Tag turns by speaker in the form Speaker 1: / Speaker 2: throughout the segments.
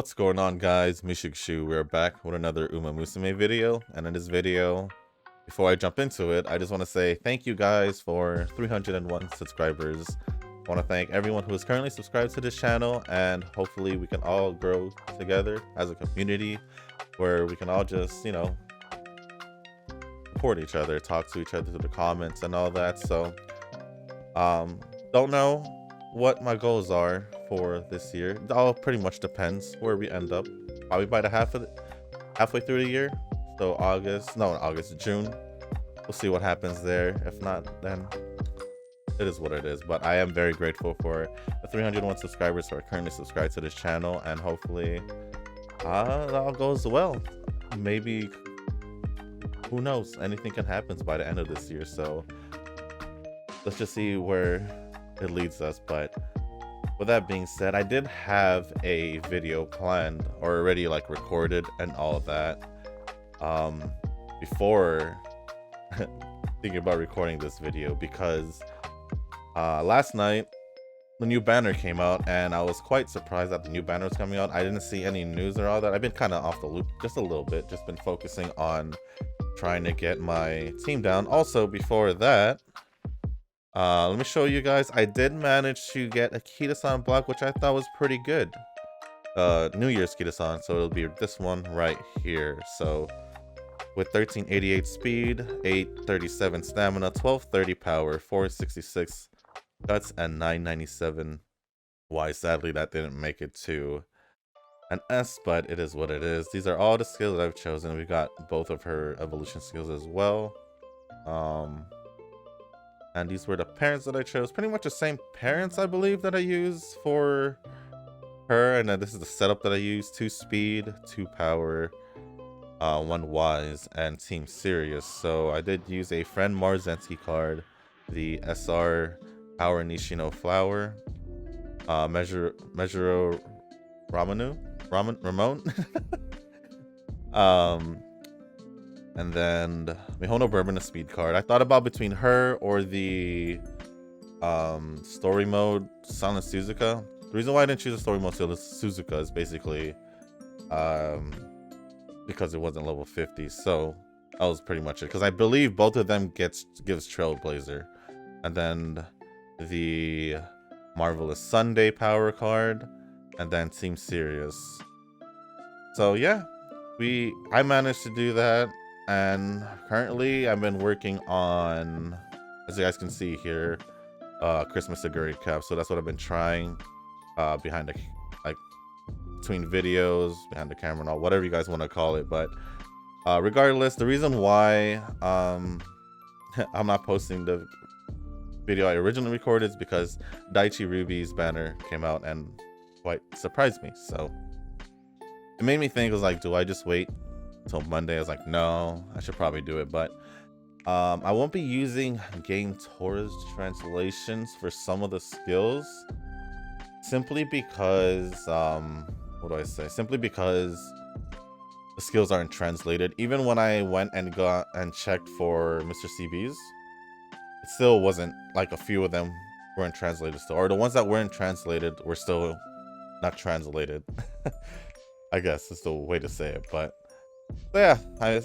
Speaker 1: What's going on, guys? Mishikshu, we're back with another Musume video, and in this video, before I jump into it, I just want to say thank you guys for 301 subscribers. I want to thank everyone who is currently subscribed to this channel, and hopefully we can all grow together as a community where we can all just, support each other, talk to each other through the comments and all that. So, don't know what my goals are for this year. It all pretty much depends where we end up. Probably by the halfway through the year. So June. We'll see what happens there. If not, then it is what it is. But I am very grateful for the 301 subscribers who are currently subscribed to this channel, and hopefully it all goes well. Maybe, who knows, anything can happen by the end of this year. So let's just see where it leads us. But with that being said, I did have a video planned or already recorded and all of that before thinking about recording this video, because last night the new banner came out and I was quite surprised that the new banner was coming out. I didn't see any news or all that. I've been kind of off the loop just a little bit, just been focusing on trying to get my team down. Also, before that, let me show you guys. I did manage to get a Kita-san block, which I thought was pretty good. New Year's Kita-san, so it'll be this one right here. So with 1388 speed, 837 stamina, 1230 power, 466 guts, and 997. Why, sadly, that didn't make it to an S, but it is what it is. These are all the skills that I've chosen. We got both of her evolution skills as well. And these were the parents that I chose. Pretty much the same parents, I believe, that I use for her. And then this is the setup that I use: 2 speed, 2 power, 1 wise, and team serious. So I did use a friend Marzenti card, the SR Power Nishino Flower, Measuro Ramon, and then Mihono Bourbon, a speed card. I thought about between her or the story mode Silent Suzuka. The reason why I didn't choose a story mode Suzuka is basically because it wasn't level 50. So that was pretty much it, because I believe both of them gives Trailblazer. And then the Marvelous Sunday power card, and then Team Serious. So yeah, I managed to do that. And currently I've been working on, as you guys can see here, Christmas Aguri Cap. So that's what I've been trying behind the, between videos, behind the camera and all, whatever you guys want to call it. But regardless, the reason why I'm not posting the video I originally recorded is because Daichi Ruby's banner came out and quite surprised me. So it made me think, do I just wait till Monday? I was like, no, I should probably do it. But I won't be using Game Torres translations for some of the skills, simply because what do I say? Simply because the skills aren't translated. Even when I went and got and checked for Mr. CB's, it still wasn't, a few of them weren't translated still, or the ones that weren't translated were still not translated. I guess is the way to say it. But yeah, I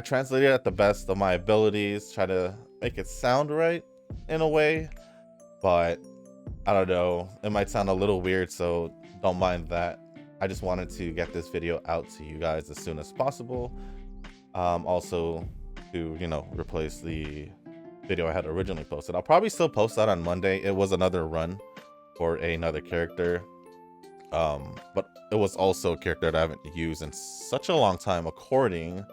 Speaker 1: translate it at the best of my abilities, try to make it sound right in a way, but I don't know, it might sound a little weird, so don't mind that. I just wanted to get this video out to you guys as soon as possible. Also to, replace the video I had originally posted. I'll probably still post that on Monday. It was another run for another character. But it was also a character that I haven't used in such a long time, according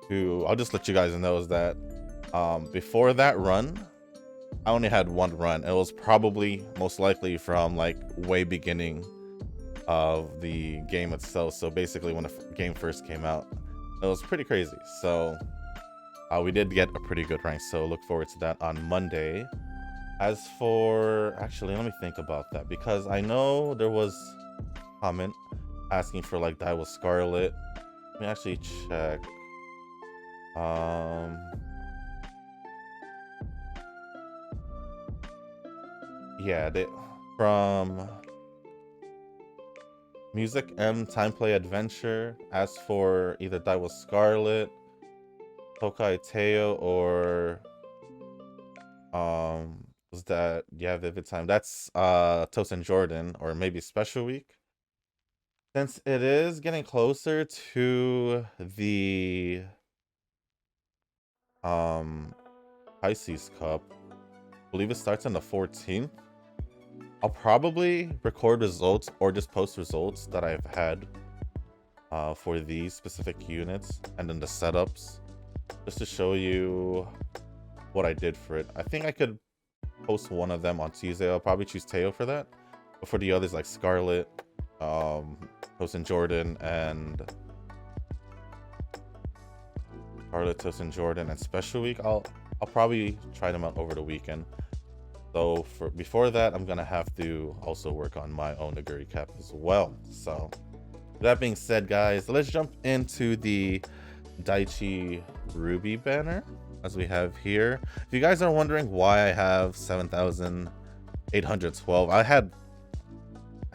Speaker 1: to, I'll just let you guys know, is that before that run, I only had 1 run. It was probably most likely from way beginning of the game itself. So basically when the game first came out, it was pretty crazy. So we did get a pretty good rank, so look forward to that on Monday. As for, actually, let me think about that, because I know there was a comment asking for Daiwa Scarlet. Let me actually check. Yeah, from Music M, Time Play Adventure. As for either Daiwa Scarlet, Tokai Teo, or was that, yeah, Vivid Time. That's Toast and Jordan, or maybe Special Week. Since it is getting closer to the Pisces Cup, I believe it starts on the 14th. I'll probably record results or just post results that I've had for these specific units, and then the setups, just to show you what I did for it. I think I could post one of them on Tuesday. I'll probably choose Teo for that. But for the others like Scarlet, Toast and Jordan, and Special Week, I'll probably try them out over the weekend. So before that, I'm gonna have to also work on my own Naguri cap as well. So that being said, guys, let's jump into the Daichi Ruby banner as we have here. If you guys are wondering why I have 7,812, I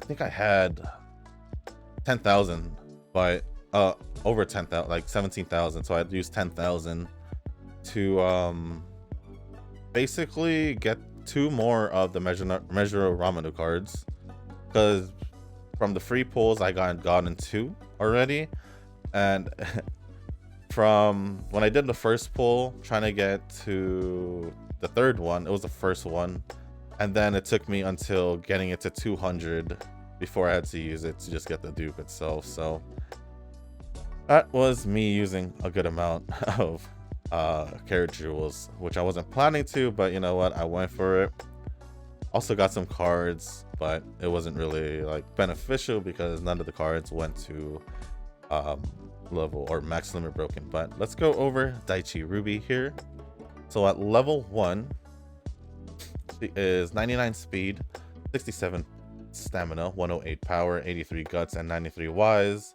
Speaker 1: think I had 10,000, but over 10,000, like 17,000. So I'd use 10,000 to basically get 2 more of the Measure Ramanu cards, because from the free pulls I gotten 2 already, and from when I did the first pull trying to get to the 3rd one, it was the first one, and then it took me until getting it to 200 before I had to use it to just get the dupe itself. So that was me using a good amount of carrot jewels, which I wasn't planning to, but you know what, I went for it. Also got some cards, but it wasn't really like beneficial because none of the cards went to level or max limit broken. But let's go over Daichi Ruby here. So at level 1, she is 99 speed, 67 stamina, 108 power, 83 guts, and 93 wise.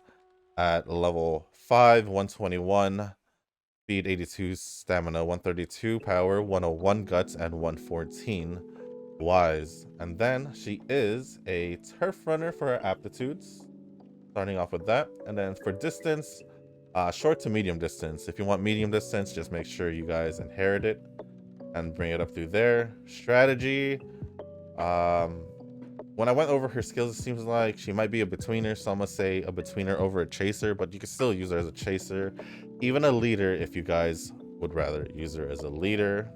Speaker 1: At level 5, 121 speed, 82 stamina, 132 power, 101 guts, and 114 wise. And then she is a turf runner for her aptitudes, starting off with that. And then for distance, short to medium distance. If you want medium distance, just make sure you guys inherit it and bring it up through there. Strategy, when I went over her skills, it seems like she might be a betweener, so I'm gonna say a betweener over a chaser, but you can still use her as a chaser, even a leader if you guys would rather use her as a leader.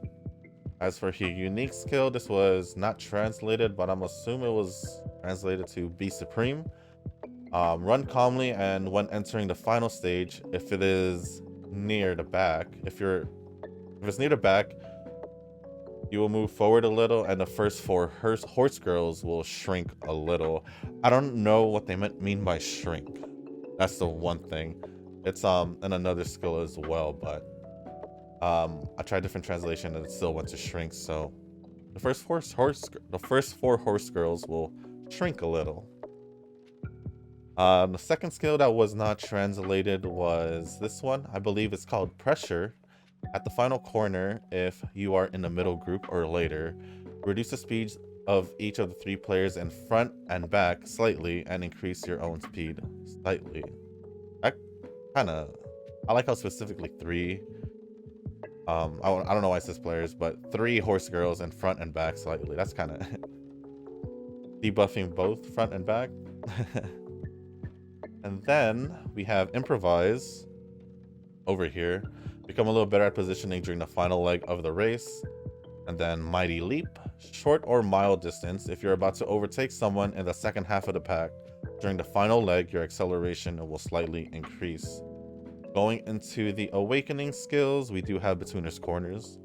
Speaker 1: As for her unique skill, this was not translated, but I'm assuming it was translated to Be Supreme. Run calmly, and when entering the final stage, if it is near the back, if it's near the back, you will move forward a little, and the first 4 horse girls will shrink a little. I don't know what they mean by shrink. That's the one thing. It's in another skill as well, but I tried different translation and it still went to shrink. So the first 4 horse girls will shrink a little. The second skill that was not translated was this one. I believe it's called Pressure. At the final corner, if you are in the middle group or later, reduce the speeds of each of the 3 players in front and back slightly and increase your own speed slightly. I like how specifically 3. I don't know why it says players, but 3 horse girls in front and back slightly. That's kind of debuffing both front and back. And then we have Improvise over here. Become a little better at positioning during the final leg of the race. And then Mighty Leap, short or mild distance. If you're about to overtake someone in the second half of the pack, during the final leg, your acceleration will slightly increase. Going into the Awakening skills, we do have Betweeners Corners.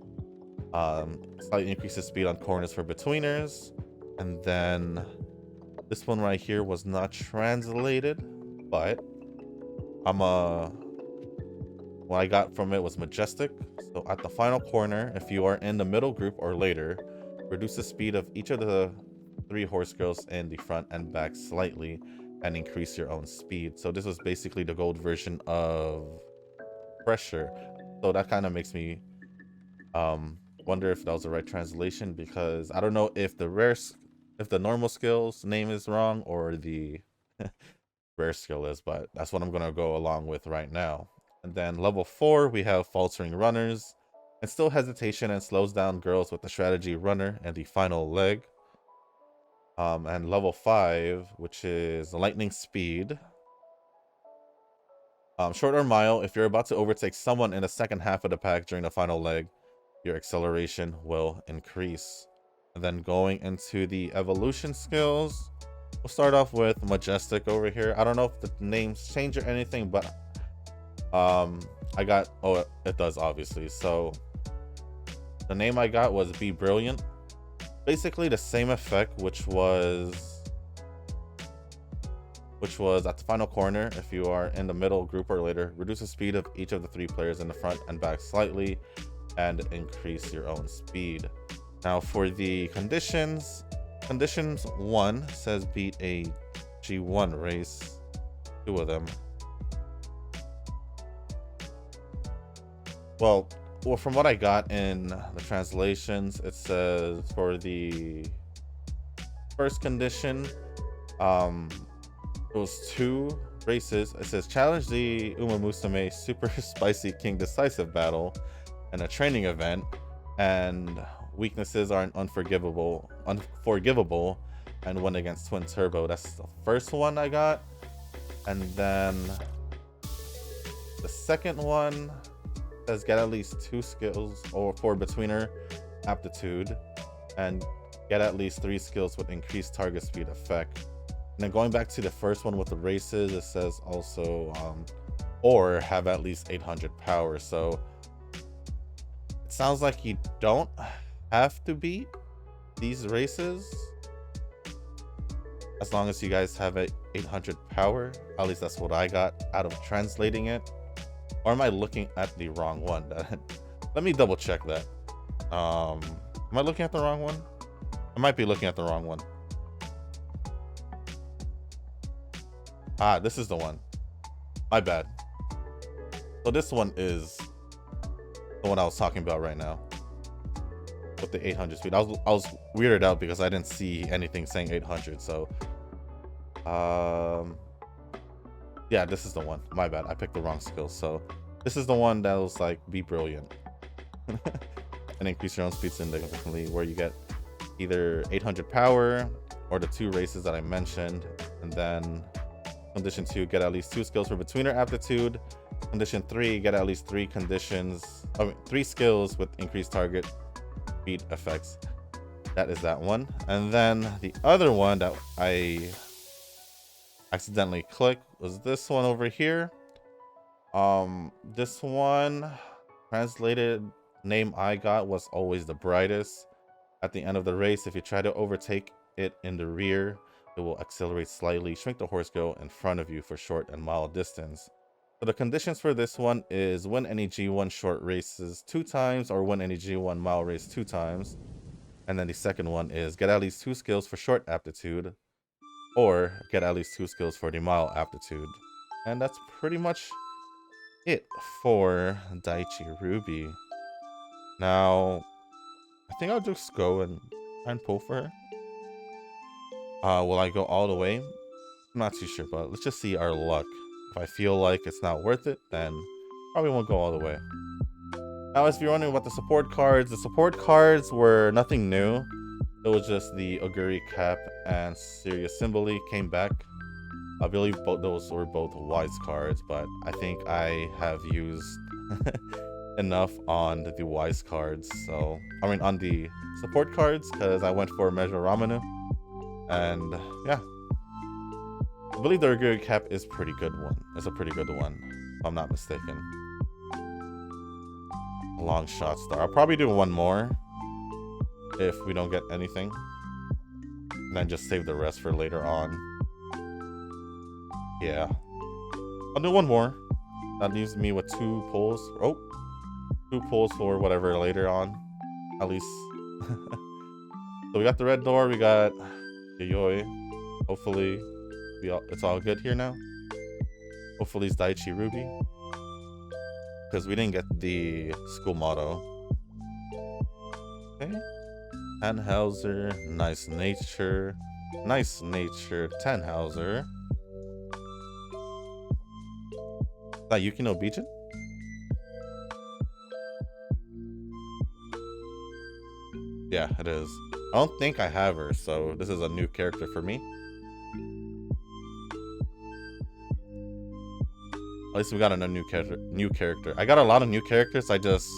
Speaker 1: Slightly increases speed on corners for Betweeners. And then this one right here was not translated, but what I got from it was Majestic. So at the final corner, if you are in the middle group or later, reduce the speed of each of the 3 horse girls in the front and back slightly and increase your own speed. So this was basically the gold version of Pressure. So that kind of makes me wonder if that was the right translation, because I don't know if the normal skills name is wrong or the rare skill is, but that's what I'm going to go along with right now. And then level 4, we have Faltering Runners. Instill hesitation and slows down girls with the strategy runner and the final leg. And level 5, which is Lightning Speed. Short or mile, if you're about to overtake someone in the second half of the pack during the final leg, your acceleration will increase. And then going into the evolution skills, we'll start off with Majestic over here. I don't know if the names change or anything, but I got, oh, it does obviously. So the name I got was Be Brilliant. Basically the same effect, which was at the final corner. If you are in the middle group or later, reduce the speed of each of the 3 players in the front and back slightly and increase your own speed. Now for the conditions 1 says beat a G1 race, 2 of them. Well, from what I got in the translations, it says for the first condition, it was 2 races. It says challenge the Musume Super Spicy King Decisive Battle in a training event, and weaknesses are unforgivable, and win against Twin Turbo. That's the first one I got. And then the second one says get at least 2 skills or for betweener aptitude, and get at least 3 skills with increased target speed effect. And then going back to the first one with the races, it says also or have at least 800 power. So it sounds like you don't have to beat these races as long as you guys have 800 power. At least that's what I got out of translating it. Or am I looking at the wrong one? Let me double check that. Am I looking at the wrong one? I might be looking at the wrong one. Ah, this is the one. My bad. So this one is the one I was talking about right now with the 800 speed. I was weirded out because I didn't see anything saying 800. So, yeah, this is the one. My bad. I picked the wrong skill. So this is the one that was like be brilliant and increase your own speed significantly, where you get either 800 power or the 2 races that I mentioned. And then condition 2, get at least 2 skills for betweener aptitude. Condition 3, get at least 3 skills with increased target speed effects. That is that one. And then the other one that I accidentally clicked was this one over here. This one translated name I got was Always the Brightest. At the end of the race, if you try to overtake it in the rear, it will accelerate slightly, shrink the horse go in front of you for short and mile distance. So the conditions for this one is win any G1 short races 2 times or win any G1 mile race 2 times. And then the second one is get at least 2 skills for short aptitude or get at least 2 skills for the mile aptitude. And that's pretty much it for Daichi Ruby. Now, I think I'll just go and try and pull for her. Will I go all the way? I'm not too sure, but let's just see our luck. If I feel like it's not worth it, then probably won't go all the way. Now, if you're wondering about the support cards were nothing new. It was just the Oguri Cap and Sirius Symboli came back. I believe those were both Wise cards, but I think I have used enough on the Wise cards. So, I mean, on the support cards, because I went for Measure Ramanu. And yeah, I believe the Oguri Cap is pretty good one. It's a pretty good one, if I'm not mistaken. A long shot star. I'll probably do one more if we don't get anything, and then just save the rest for later on. Yeah, I'll do one more. That leaves me with 2 pulls. Oh, 2 pulls for whatever later on, at least. So we got the red door. We got Yayoi. Hopefully, it's all good here now. Hopefully, it's Daichi Ruby, because we didn't get the school motto. Okay. Tannhauser, nice nature, Tannhauser. that Yukino Bijin? Yeah, it is. I don't think I have her, so this is a new character for me. At least we got a new character. I got a lot of new characters, I just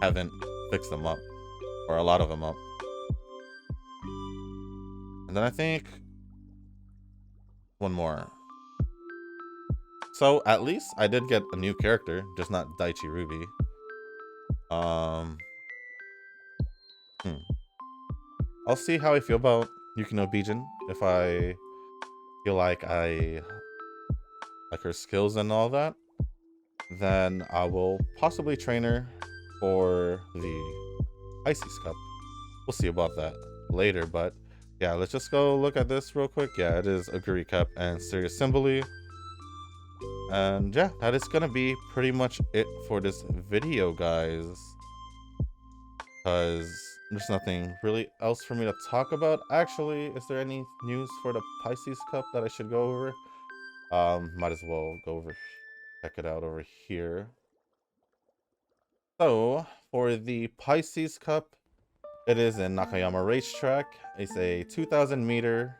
Speaker 1: haven't fixed them up. Or a lot of them up. And then I think one more. So at least I did get a new character, just not Daichi Ruby. I'll see how I feel about Yukino Bijin. If I feel like I like her skills and all that, then I will possibly train her for the Pisces Cup. We'll see about that later, but yeah, let's just go look at this real quick. Yeah, it is Aguri Cup and Serious Symboli. And yeah, that is gonna be pretty much it for this video, guys. Because there's nothing really else for me to talk about. Actually, is there any news for the Pisces Cup that I should go over? Might as well go over, check it out over here. So, for the Pisces Cup, it is in Nakayama Racetrack. It's a 2,000 meter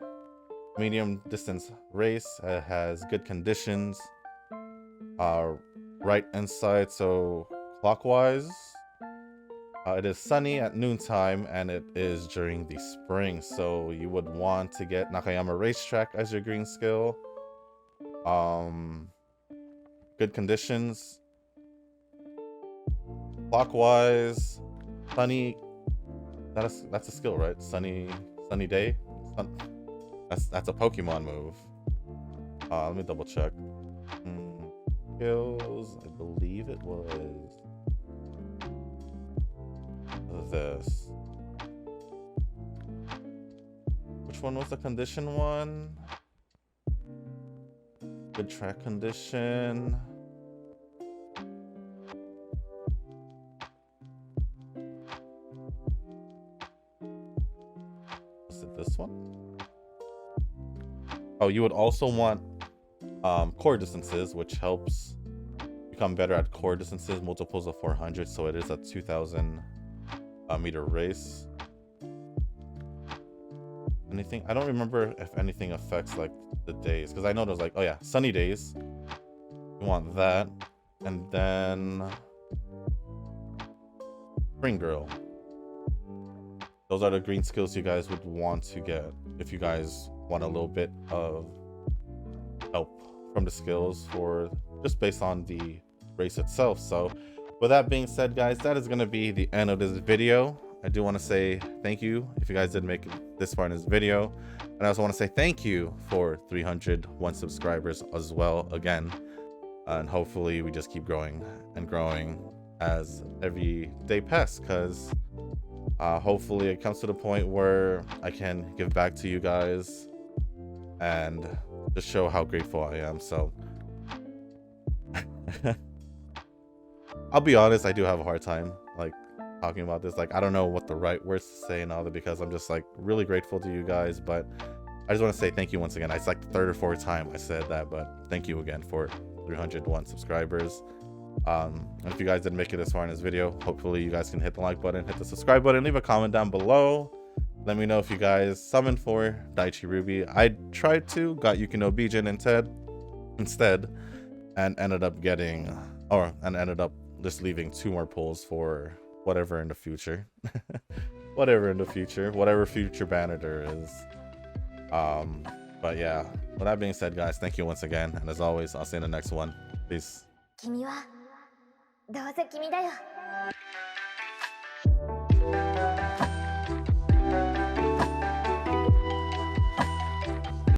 Speaker 1: medium distance race. It has good conditions. Right inside, so clockwise. It is sunny at noontime, and it is during the spring, so you would want to get Nakayama Racetrack as your green skill. Good conditions. Clockwise, sunny. That's a skill, right? Sunny day. That's a Pokemon move. Let me double check. Skills. I believe it was this. Which one was the condition one? Good track condition. Was it this one? Oh, you would also want core distances, which helps become better at core distances, multiples of 400. So it is a 2,000 meter race. Anything? I don't remember if anything affects like the days, because I know there's like, oh yeah, sunny days. You want that, and then Spring Girl. Those are the green skills you guys would want to get if you guys want a little bit of help from the skills for just based on the race itself. So with that being said, guys, that is going to be the end of this video. I do want to say thank you if you guys did make it this far in this video, and I also want to say thank you for 301 subscribers as well again, and hopefully we just keep growing and growing as every day passes, because hopefully it comes to the point where I can give back to you guys and just show how grateful I am. So I'll be honest, I do have a hard time like talking about this. Like, I don't know what the right words to say and all that, because I'm just like really grateful to you guys. But I just want to say thank you once again. It's like the third or fourth time I said that, but thank you again for 301 subscribers. And if you guys didn't make it this far in this video, hopefully you guys can hit the like button, hit the subscribe button, leave a comment down below. Let me know if you guys summoned for Daichi Ruby. I tried to, got Yukino Bijin instead, and ended up just leaving 2 more pulls for whatever in the future. whatever future banner there is. But yeah, with that being said, guys, thank you once again, and as always, I'll see you in the next one. Peace. 君はどうせ君だよ。